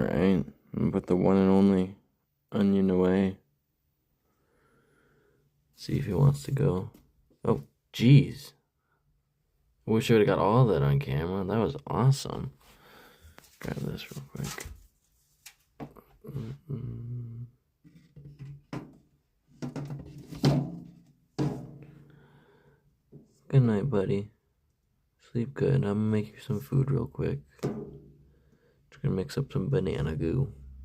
Alright, put the one and only onion away. See if he wants to go. Oh, jeez. I wish I would have got all that on camera. That was awesome. Grab this real quick. Good night, buddy. Sleep good. I'm gonna make you some food real quick. Just gonna mix up some banana goo.